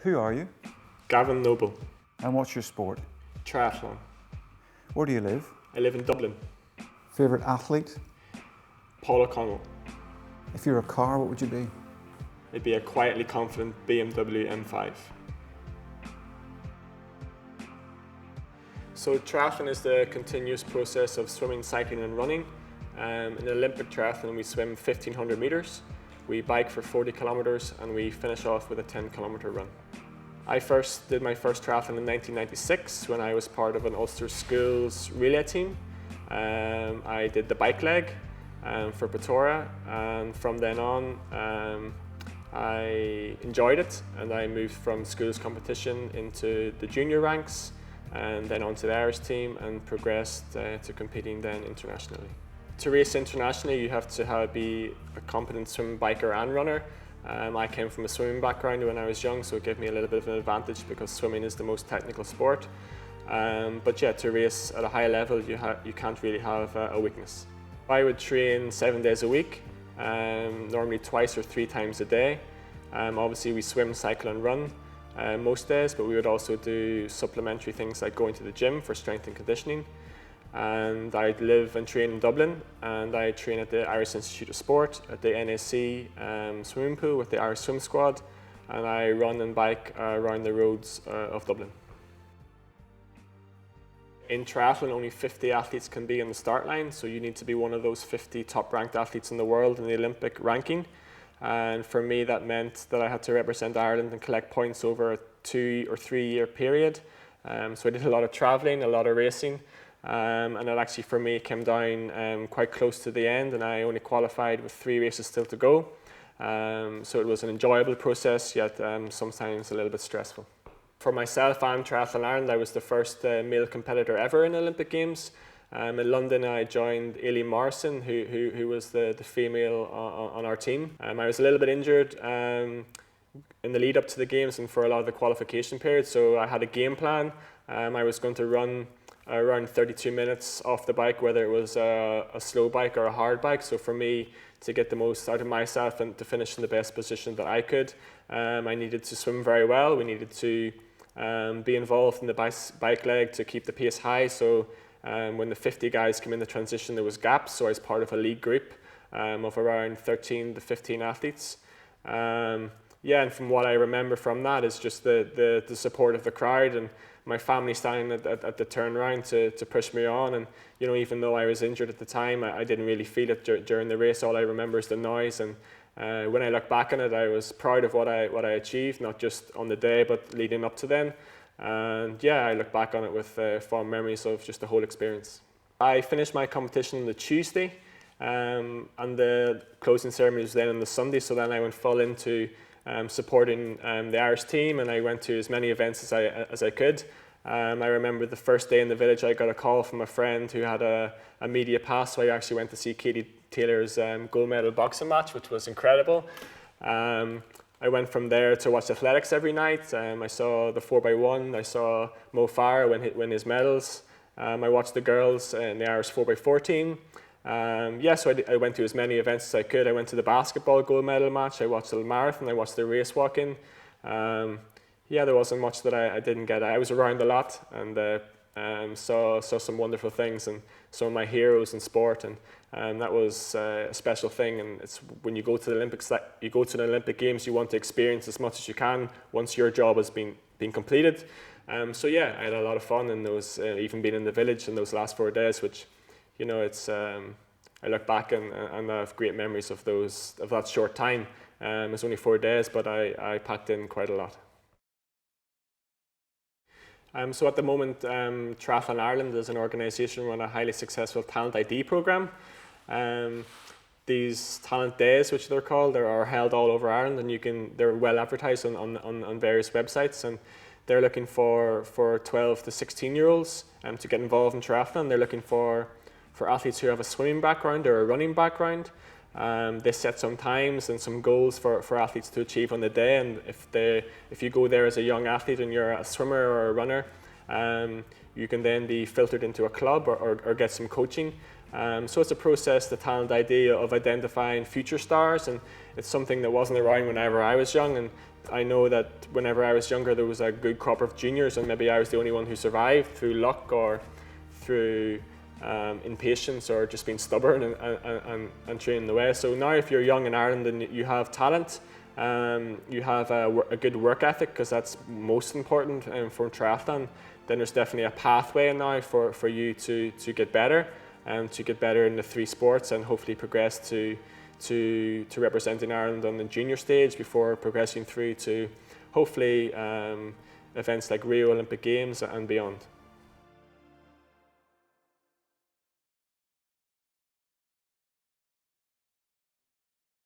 Who are you? Gavin Noble, And what's your sport? triathlon. Where do you live? I live in Dublin. Favourite athlete? Paul O'Connell. If you were a car, what would you be? It'd be a quietly confident BMW M5. So triathlon is the continuous process of swimming, cycling and running. In an Olympic triathlon we swim 1500 metres, we bike for 40 kilometres and we finish off with a 10-kilometre run. I first did my first triathlon in 1996 when I was part of an Ulster Schools relay team. I did the bike leg for Pretoria, and from then on I enjoyed it and I moved from schools competition into the junior ranks and then onto the Irish team and progressed to competing then internationally. To race internationally you have to be a competent swim biker and runner. I came from a swimming background when I was young, so it gave me a little bit of an advantage because swimming is the most technical sport. But yeah, to race at a high level you can't really have a weakness. I would train 7 days a week, normally twice or 3 times a day. Obviously we swim, cycle and run most days, but we would also do supplementary things like going to the gym for strength and conditioning. And I'd live and train in Dublin, and I train at the Irish Institute of Sport, at the NAC swimming pool with the Irish Swim Squad, and I run and bike around the roads of Dublin. In triathlon, only 50 athletes can be on the start line, so you need to be one of those 50 top-ranked athletes in the world in the Olympic ranking. And for me, that meant that I had to represent Ireland and collect points over a 2 or 3 year period. So I did a lot of travelling, a lot of racing, and it actually for me came down quite close to the end, and I only qualified with 3 races still to go. So it was an enjoyable process, yet sometimes a little bit stressful. For myself and Triathlon Ireland, I was the first male competitor ever in Olympic Games. In London I joined Aileen Morrison, who was the female on our team. I was a little bit injured in the lead up to the games and for a lot of the qualification period, so I had a game plan. I was going to run around 32 minutes off the bike, whether it was a slow bike or a hard bike. So for me, to get the most out of myself and to finish in the best position that I could, I needed to swim very well. We needed to be involved in the bike leg to keep the pace high. So when the 50 guys came in the transition, there was gaps. So I was part of a league group of around 13 to 15 athletes. Yeah, and from what I remember from that is just the support of the crowd and my family standing at the turnaround to push me on. And you know, even though I was injured at the time, I didn't really feel it during the race. All I remember is the noise. And when I look back on it, I was proud of what I achieved, not just on the day, but leading up to then. And yeah, I look back on it with fond memories of just the whole experience. I finished my competition on the Tuesday, and the closing ceremony was then on the Sunday. So then I went full into supporting the Irish team, and I went to as many events as I could. I remember the first day in the village I got a call from a friend who had a media pass, so I actually went to see Katie Taylor's gold medal boxing match, which was incredible. I went from there to watch athletics every night. I saw the 4x1, I saw Mo Farah win his medals. I watched the girls in the Irish 4x4 team. Yeah, so I went to as many events as I could. I went to the basketball gold medal match, I watched the marathon, I watched the race walking. Yeah, there wasn't much that I didn't get. I was around a lot and saw some wonderful things and saw my heroes in sport, and that was a special thing. And it's when you go to the Olympics, that you go to the Olympic Games, you want to experience as much as you can once your job has been completed. So yeah, I had a lot of fun in those, even being in the village in those last 4 days, which, you know, it's I look back and I have great memories of that short time. It was only 4 days, but I packed in quite a lot. So at the moment, Triathlon Ireland is an organisation run a highly successful talent ID program. These talent days, which they're called, are held all over Ireland, and they're well advertised on various websites, and they're looking for 12 to 16-year-olds to get involved in triathlon. They're looking for athletes who have a swimming background or a running background. They set some times and some goals for athletes to achieve on the day, and if you go there as a young athlete and you're a swimmer or a runner, you can then be filtered into a club or get some coaching. So it's a process, the talent idea of identifying future stars, and it's something that wasn't around whenever I was young, and I know that whenever I was younger, there was a good crop of juniors, and maybe I was the only one who survived through luck or through impatience or just being stubborn and training the way. So now if you're young in Ireland and you have talent, you have a good work ethic, because that's most important for triathlon, then there's definitely a pathway now for you to get better, to get better in the 3 sports, and hopefully progress to representing Ireland on the junior stage before progressing through to hopefully events like Rio Olympic Games and beyond.